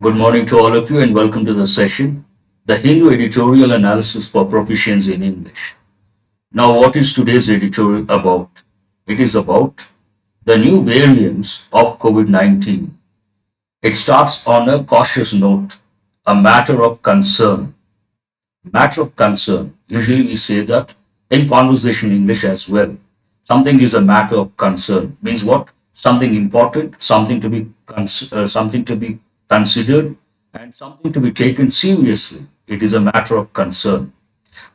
Good morning to all of you and welcome to the session, the Hindu editorial analysis for proficiency in English. Now, what is today's editorial about? It is about the new variants of COVID-19. It starts on a cautious note, a matter of concern. Matter of concern. Usually we say that in conversational English as well. Something is a matter of concern. Means what? Something important, something to be considered, and something to be taken seriously. It is a matter of concern.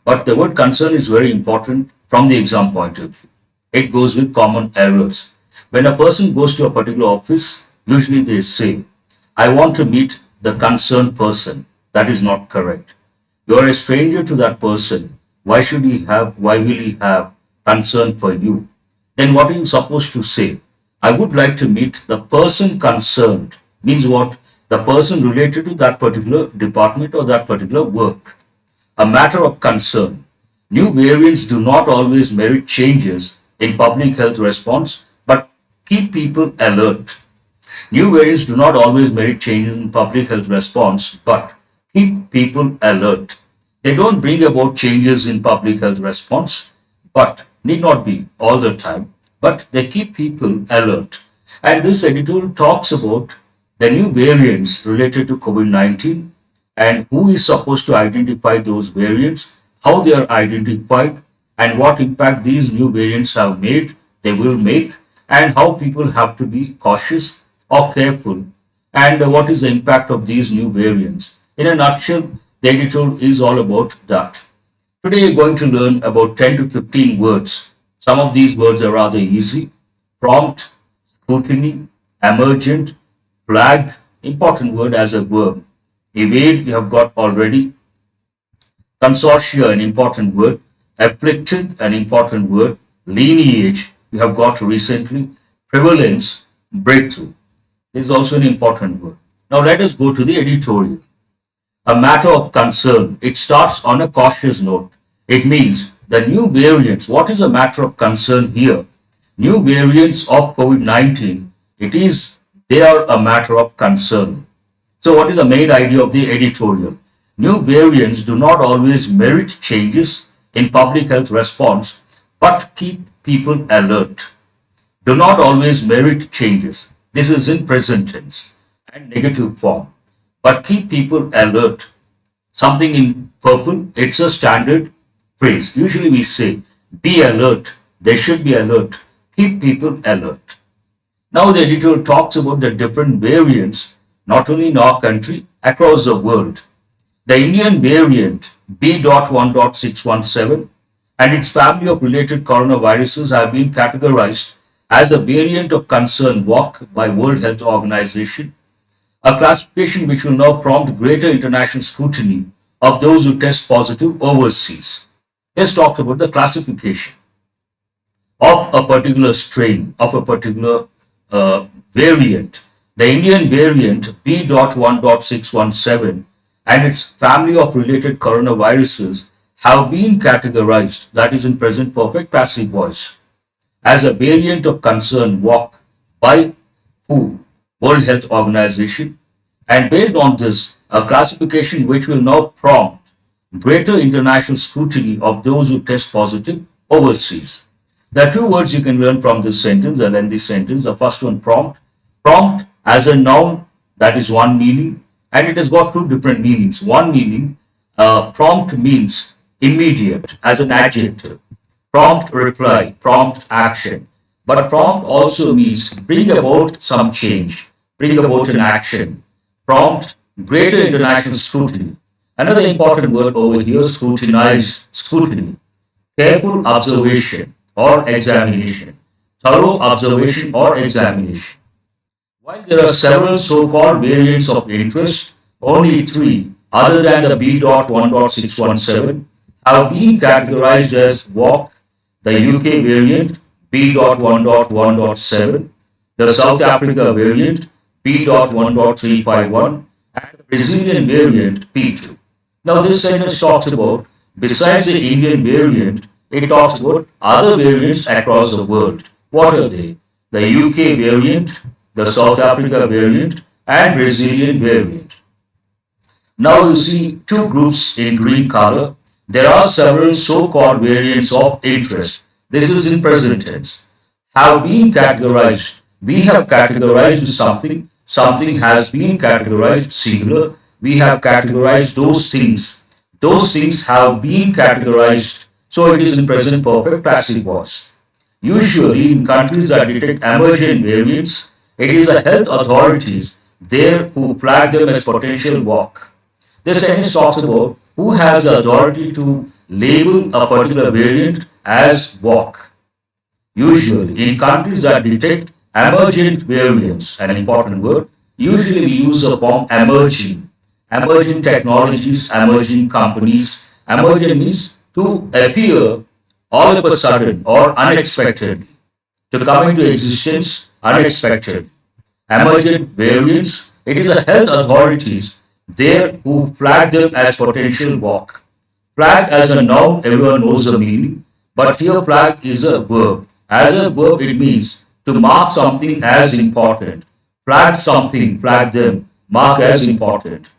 But the word concern is very important from the exam point of view. It goes with common errors. When a person goes to a particular office, usually they say, I want to meet the concerned person. That is not correct. You are a stranger to that person. Why will he have concern for you? Then what are you supposed to say? I would like to meet the person concerned. Means what? The person related to that particular department or that particular work. A matter of concern. New variants do not always merit changes in public health response, but keep people alert. New variants do not always merit changes in public health response, but keep people alert. They don't bring about changes in public health response, but need not be all the time, but they keep people alert. And this editorial talks about the new variants related to COVID-19 and who is supposed to identify those variants, how they are identified, and what impact these new variants have made, they will make, and how people have to be cautious or careful, and what is the impact of these new variants. In a nutshell, the editorial is all about that. Today, you're going to learn about 10 to 15 words. Some of these words are rather easy: prompt, scrutiny, emergent, flag, important word as a verb. Evade, you have got already. Consortia, an important word. Afflicted, an important word. Lineage, you have got recently. Prevalence, breakthrough. This is also an important word. Now let us go to the editorial. A matter of concern. It starts on a cautious note. It means the new variants. What is a matter of concern here? New variants of COVID-19. They are a matter of concern. So what is the main idea of the editorial? New variants do not always merit changes in public health response, but keep people alert. Do not always merit changes. This is in present tense and negative form, but keep people alert. Something in purple, it's a standard phrase. Usually we say, be alert. They should be alert. Keep people alert. Now the editorial talks about the different variants, not only in our country, across the world. The Indian variant B.1.617 and its family of related coronaviruses have been categorized as a variant of concern WOC by World Health Organization, a classification which will now prompt greater international scrutiny of those who test positive overseas. Let's talk about the classification of a particular strain, of a particular variant. The Indian variant B.1.617 and its family of related coronaviruses have been categorized, that is in present perfect passive voice, as a variant of concern WOC by WHO, World Health Organization, and based on this, a classification which will now prompt greater international scrutiny of those who test positive overseas. There are two words you can learn from this sentence, a lengthy sentence. The first one, prompt. Prompt as a noun, that is one meaning, and it has got two different meanings. One meaning, prompt means immediate as an adjective. Prompt reply, prompt action. But prompt also means bring about some change, bring about an action. Prompt greater international scrutiny. Another important word over here, scrutinize, scrutiny. Careful observation or examination, thorough observation or examination. While there are several so-called variants of interest, only three, other than the B.1.617, have been categorized as WOC, the UK variant B.1.1.7, the South Africa variant B.1.351, and the Brazilian variant P2. Now this sentence talks about, besides the Indian variant, it talks about other variants across the world. What are they? The UK variant, the South Africa variant, and Brazilian variant. Now you see two groups in green color. There are several so-called variants of interest. This is in present tense. Have been categorized. We have categorized something. Something has been categorized singular. We have categorized those things. Those things have been categorized. So it is in present perfect passive voice. Usually, in countries that detect emergent variants, it is the health authorities there who flag them as potential walk. This sentence talks about who has the authority to label a particular variant as walk. Usually, in countries that detect emergent variants, an important word, usually we use the form emerging. Emerging technologies, emerging companies. Emergent means to appear all of a sudden or unexpectedly, to come into existence unexpectedly. Emergent variants, it is the health authorities there who flag them as potential walk. Flag as a noun, everyone knows the meaning, but here flag is a verb. As a verb, it means to mark something as important. Flag something, flag them, mark as important.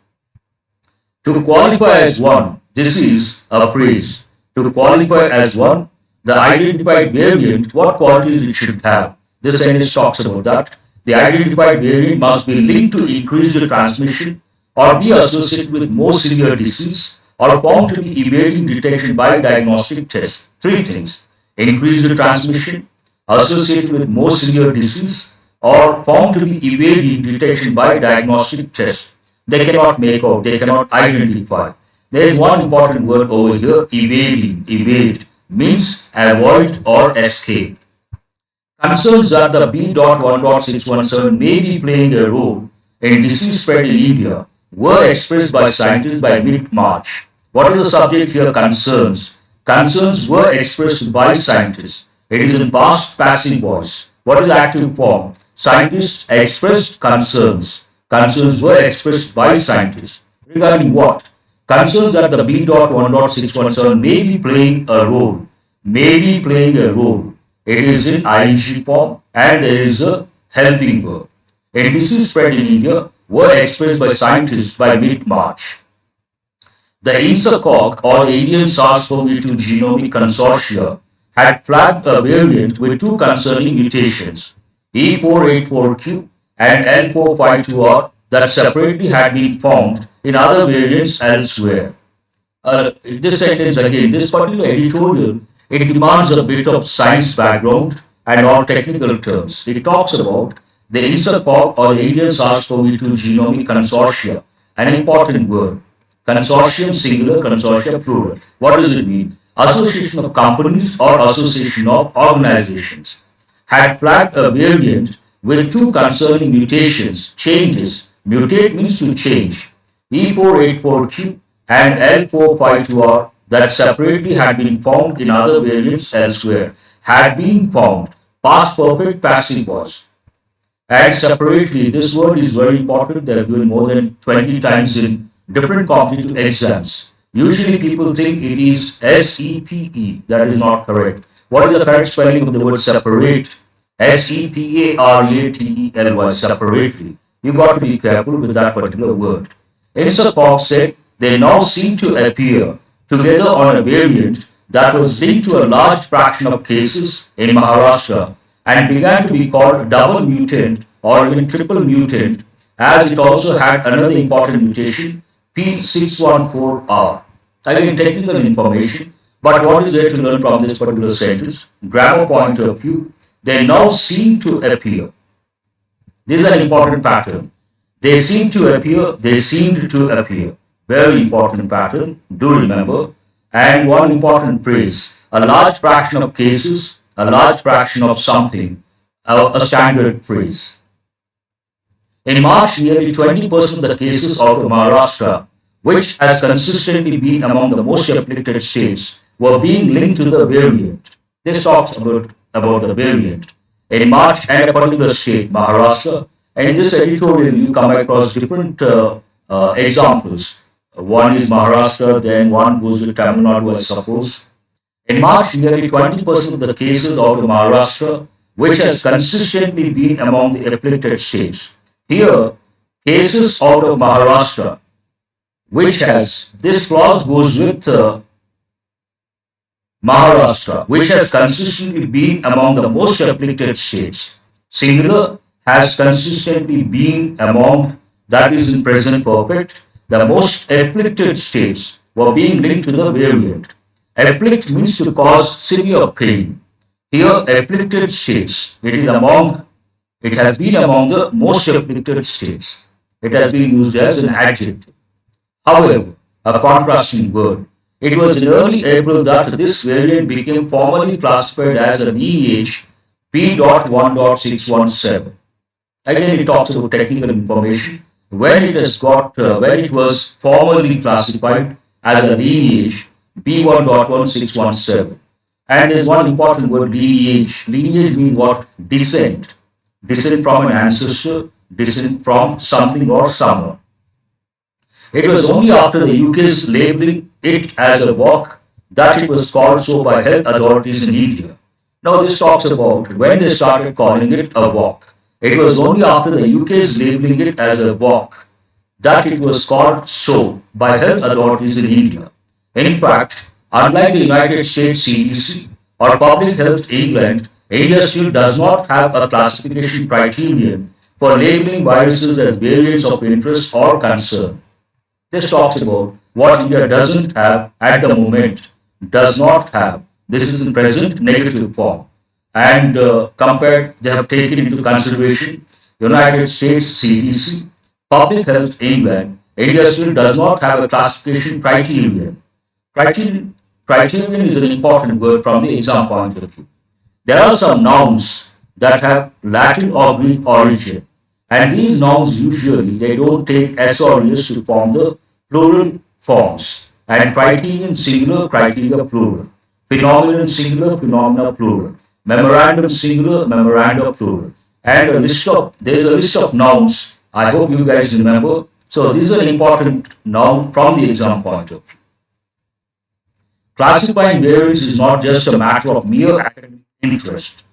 To qualify as one, this is a phrase. To qualify as one, the identified variant, what qualities it should have. This sentence talks about that. The identified variant must be linked to increased transmission or be associated with more severe disease or found to be evading detection by diagnostic tests. Three things. Increased transmission, associated with more severe disease, or found to be evading detection by diagnostic tests. They cannot make out, they cannot identify. There is one important word over here, evading. Evade means avoid or escape. Concerns that the B.1.617 may be playing a role in disease spread in India were expressed by scientists by mid-March. What is the subject here? Concerns. Concerns were expressed by scientists. It is in past passive voice. What is the active form? Scientists expressed concerns. Concerns were expressed by scientists. Regarding what? Concerns that the B.1.617 may be playing a role. May be playing a role. It is in ing form and there is a helping verb. A disease spread in India were expressed by scientists by mid-March. The INSACOG or the Indian SARS-CoV-2 Genomic Consortia had flagged a variant with two concerning mutations, E484Q and L452R, that separately had been found in other variants elsewhere. This sentence again, this particular editorial, it demands a bit of science background and all technical terms. It talks about the INSACOG or the Indian SARS-CoV-2 Genomic Consortia, an important word. Consortium singular, consortia plural. What does it mean? Association of companies or association of organizations had flagged a variant with two concerning mutations, changes. Mutate means to change. E484Q and L452R that separately had been found in other variants elsewhere. Had been found. Past perfect passive voice. And separately, this word is very important. They have given more than 20 times in different competitive exams. Usually people think it is SEPE. That is not correct. What is the correct spelling of the word separate? SEPARATELY, separately. You got to be careful with that particular word. INSACOG said they now seem to appear together on a variant that was linked to a large fraction of cases in Maharashtra and began to be called double mutant or even triple mutant, as it also had another important mutation, P614R. Again, technical information, but what is there to learn from this particular sentence? Grammar point of view, they now seem to appear. This is an important pattern. They seem to appear, they seemed to appear. Very important pattern, do remember. And one important phrase, a large fraction of cases, a large fraction of something, a standard phrase. In March, nearly 20% of the cases out of Maharashtra, which has consistently been among the most afflicted states, were being linked to the variant. This talks about the variant. In March, and a particular state, Maharashtra, and in this editorial, you come across different examples. One is Maharashtra, then one goes to Tamil Nadu, I suppose. In March, nearly 20% of the cases out of Maharashtra, which has consistently been among the afflicted states. Here, cases out of Maharashtra, which has this clause goes with Maharashtra, which has consistently been among the most afflicted states. Singular has consistently been among, that is in present perfect, the most afflicted states were being linked to the variant. Afflict means to cause severe pain. Here, afflicted states, it has been among the most afflicted states. It has been used as an adjective. However, a contrasting word. It was in early April that this variant became formally classified as an EH P.1.617. Again, it talks about technical information. When it was formally classified as a lineage B1.1617. And there's one important word, lineage. Lineage means what? Descent. Descent from an ancestor, descent from something or someone. It was only after the UK's labeling it as a walk that it was called so by health authorities in India. Now this talks about when they started calling it a walk. It was only after the UK's labeling it as a walk that it was called so by health authorities in India. In fact, unlike the United States CDC or Public Health England, India still does not have a classification criterion for labeling viruses as variants of interest or concern. This talks about what India doesn't have at the moment, does not have. This is in present negative form. And compared, they have taken into consideration United States CDC, Public Health England. India still does not have a classification criterion. Criterion is an important word from the exam point of view. There are some nouns that have Latin or Greek origin, and these nouns usually they don't take S or S to form the plural forms. And criterion singular, criteria plural. Phenomenon singular, phenomena plural. Memorandum singular, memoranda plural. And there's a list of nouns. I hope you guys remember. So this is an important noun from the exam point of view. Classifying variants is not just a matter of mere academic interest.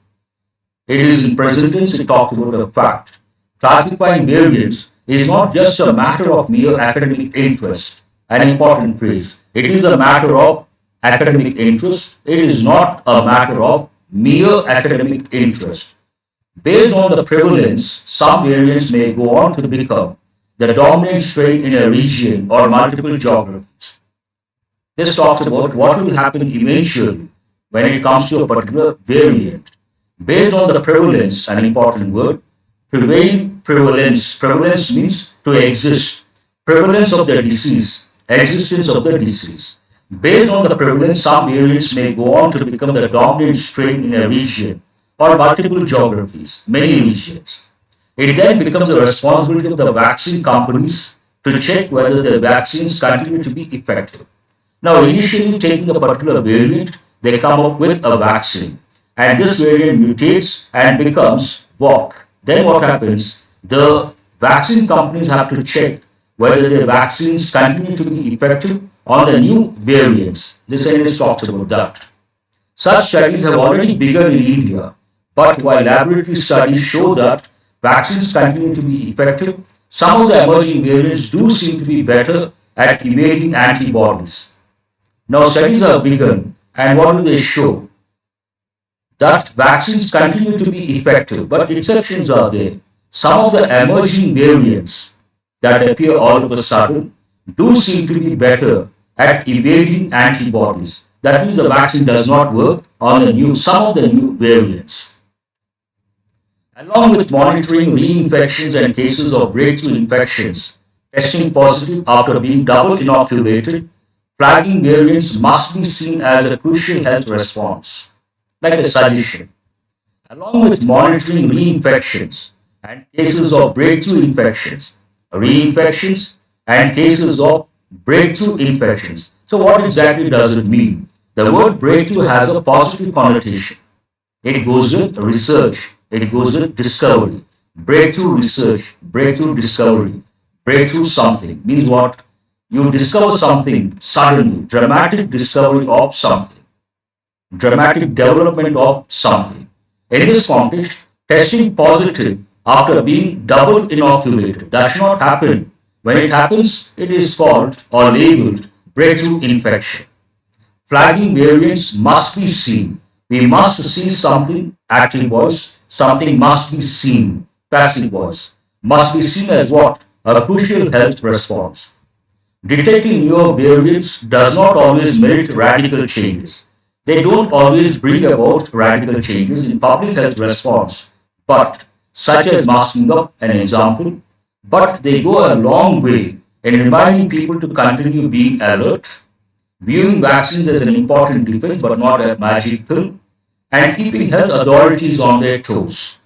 It is in present tense, it talks about a fact. Classifying variants is not just a matter of mere academic interest. An important phrase. It is a matter of academic interest. It is not a matter of mere academic interest. Based on the prevalence, some variants may go on to become the dominant strain in a region or multiple geographies. This talks about what will happen eventually when it comes to a particular variant. Based on the prevalence, an important word, prevalence. Prevalence means to exist. Prevalence of the disease, existence of the disease. Based on the prevalence, some variants may go on to become the dominant strain in a region or multiple geographies, many regions. It then becomes the responsibility of the vaccine companies to check whether the vaccines continue to be effective. Now, initially taking a particular variant, they come up with a vaccine, and this variant mutates and becomes VOC. Then what happens? The vaccine companies have to check whether the vaccines continue to be effective on the new variants. This sentence talks about that. Such studies have already begun in India, but while laboratory studies show that vaccines continue to be effective, some of the emerging variants do seem to be better at evading antibodies. Now studies have begun, and what do they show? That vaccines continue to be effective, but exceptions are there. Some of the emerging variants that appear all of a sudden do seem to be better at evading antibodies. That means the vaccine does not work on some of the new variants. Along with monitoring reinfections and cases of breakthrough infections, testing positive after being double inoculated, flagging variants must be seen as a crucial health response. Like a suggestion. Along with monitoring reinfections and cases of breakthrough infections, reinfections and cases of breakthrough infections. So what exactly does it mean? The word breakthrough has a positive connotation. It goes with research. It goes with discovery. Breakthrough research, breakthrough discovery, breakthrough something means what? You discover something suddenly, dramatic discovery of something. Dramatic development of something. In this context, testing positive after being double inoculated, that should not happen When it happens, it is called or labeled breakthrough infection. Flagging variants must be seen. We must see something, active voice, something must be seen, passive voice, must be seen as what? A crucial health response. Detecting new variants does not always merit radical changes. They don't always bring about radical changes in public health response, but such as masking up an example, but they go a long way in reminding people to continue being alert, viewing vaccines as an important defense but not a magic pill, and keeping health authorities on their toes.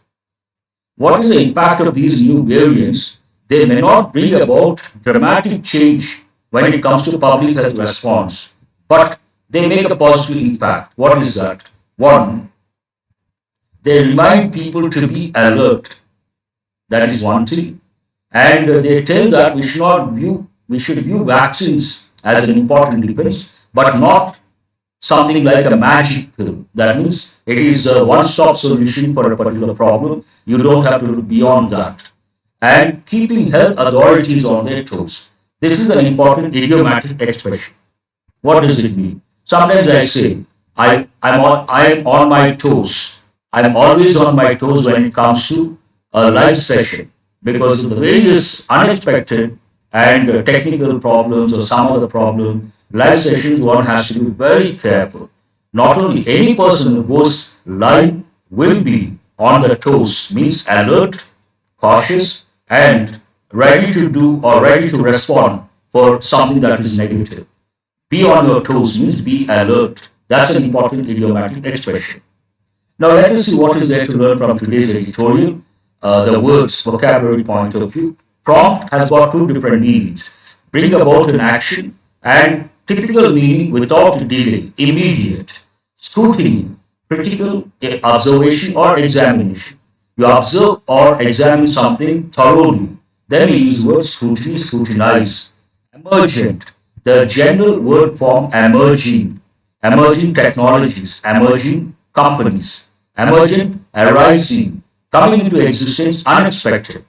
What is the impact of these new variants? They may not bring about dramatic change when it comes to public health response, but they make a positive impact. What is that? One, they remind people to be alert. That is one thing. And they tell that we should view vaccines as an important defense, but not something like a magic pill. That means it is a one-stop solution for a particular problem. You don't have to look beyond that. And keeping health authorities on their toes. This is an important idiomatic expression. What does it mean? Sometimes I say, I'm on my toes. I'm always on my toes when it comes to a live session because of the various unexpected and technical problems or some other problem. Live sessions, one has to be very careful. Not only any person who goes live will be on the toes, means alert, cautious, and ready to do or ready to respond for something that is negative. Be on your toes means be alert. That's an important idiomatic expression. Now let us see what is there to learn from today's editorial. The words, vocabulary point of view. Prompt has got two different meanings. Bring about an action and typical meaning without delay, immediate. Scrutiny, critical observation or examination. You observe or examine something thoroughly. Then we use the word scrutiny, scrutinize. Emergent, the general word form emerging. Emerging technologies, emerging companies. Emergent, arising, coming into existence unexpected.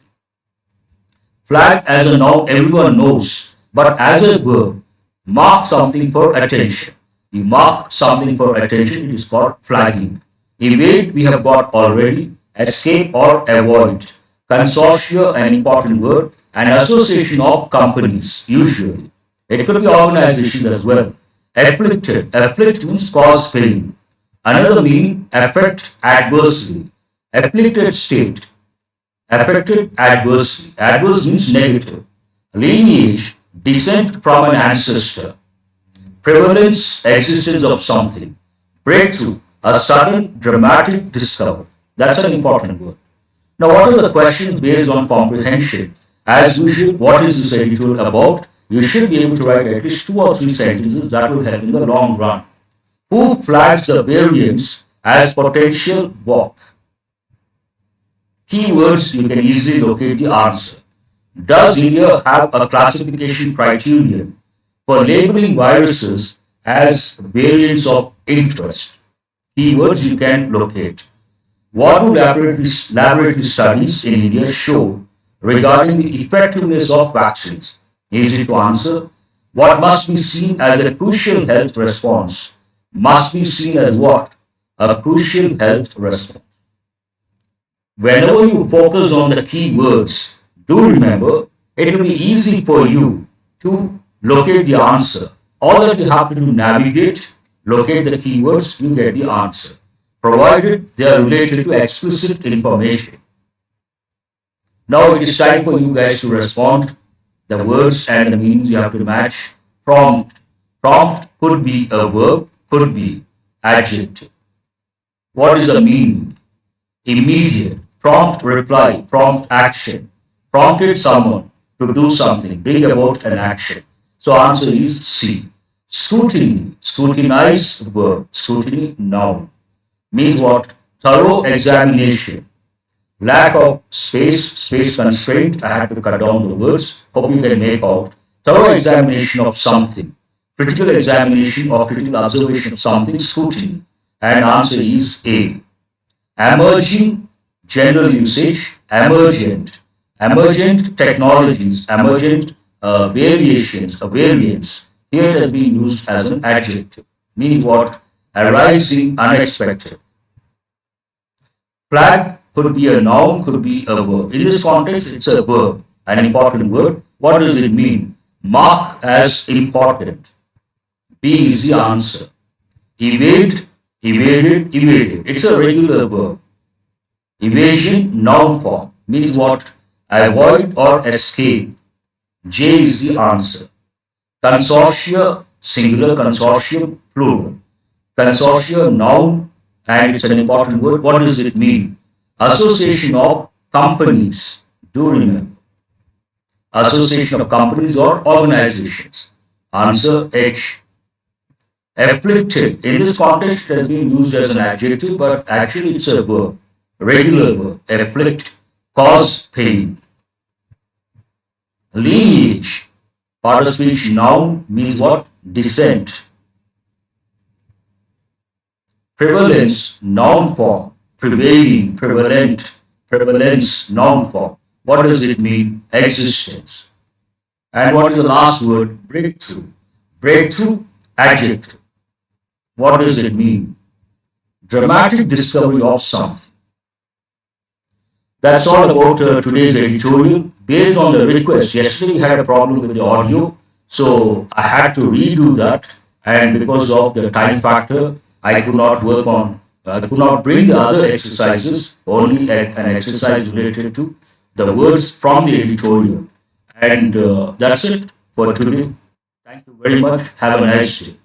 Flag as a noun everyone knows, but as a verb, mark something for attention. You mark something for attention, it is called flagging. Evade we have got already, escape or avoid. Consortia, an important word, an association of companies, usually. It could be organizations as well. Afflicted, afflict means cause pain. Another meaning, affect adversely. Afflicted state, affected adversely. Adverse means negative. Lineage, descent from an ancestor. Prevalence, existence of something. Breakthrough, a sudden dramatic discovery. That's an important word. Now, what are the questions based on comprehension? As usual, what is this editorial about? You should be able to write at least 2 or 3 sentences that will help in the long run. Who flags the variance as potential walk? Keywords, you can easily locate the answer. Does India have a classification criterion for labeling viruses as variants of interest? Keywords you can locate. What do laboratory studies in India show regarding the effectiveness of vaccines? Easy to answer. What must be seen as a crucial health response? Must be seen as what? A crucial health response. Whenever you focus on the keywords, do remember it will be easy for you to locate the answer. All that you have to do, navigate, locate the keywords, you get the answer, provided they are related to explicit information. Now it is time for you guys to respond. The words and the meanings you have to match. Prompt. Prompt could be a verb, could be adjective. What is the meaning? Immediate. Prompt reply, prompt action. Prompted someone to do something, bring about an action. So answer is C. Scrutiny, scrutinize verb, scrutiny noun. Means what? Thorough examination. Lack of space constraint. I had to cut down the words. Hope you can make out. Thorough examination of something. Critical examination or critical observation of something, scrutiny. And answer is A. Emerging, general usage, emergent. Emergent technologies, emergent variations, a variance. Here it has been used as an adjective. Means what? Arising unexpected. Flag could be a noun, could be a verb. In this context, it's a verb, an important word. What does it mean? Mark as important. B is the answer. Evade, evaded, evaded. It's a regular verb. Evasion, noun form. Means what? Avoid or escape. J is the answer. Consortia, singular, consortium, plural. Consortia, noun, and it's an important word. What does it mean? Association of companies. Do remember. Association of companies or organizations. Answer H. Afflicted. In this context, it has been used as an adjective, but actually it's a verb. Regular verb. Afflict. Cause pain. Lineage. Part of speech noun means what? Descent. Prevalence, noun form. Prevailing, prevalent, prevalence, noun form. What does it mean? Existence. And what is the last word? Breakthrough. Breakthrough, adjective. What does it mean? Dramatic discovery of something. That's all about today's editorial. Based on the request, yesterday we had a problem with the audio, so I had to redo that. And because of the time factor, I could not could not bring the other exercises, only an exercise related to the words from the editorial. And that's it for today. Thank you very much. Have a nice day.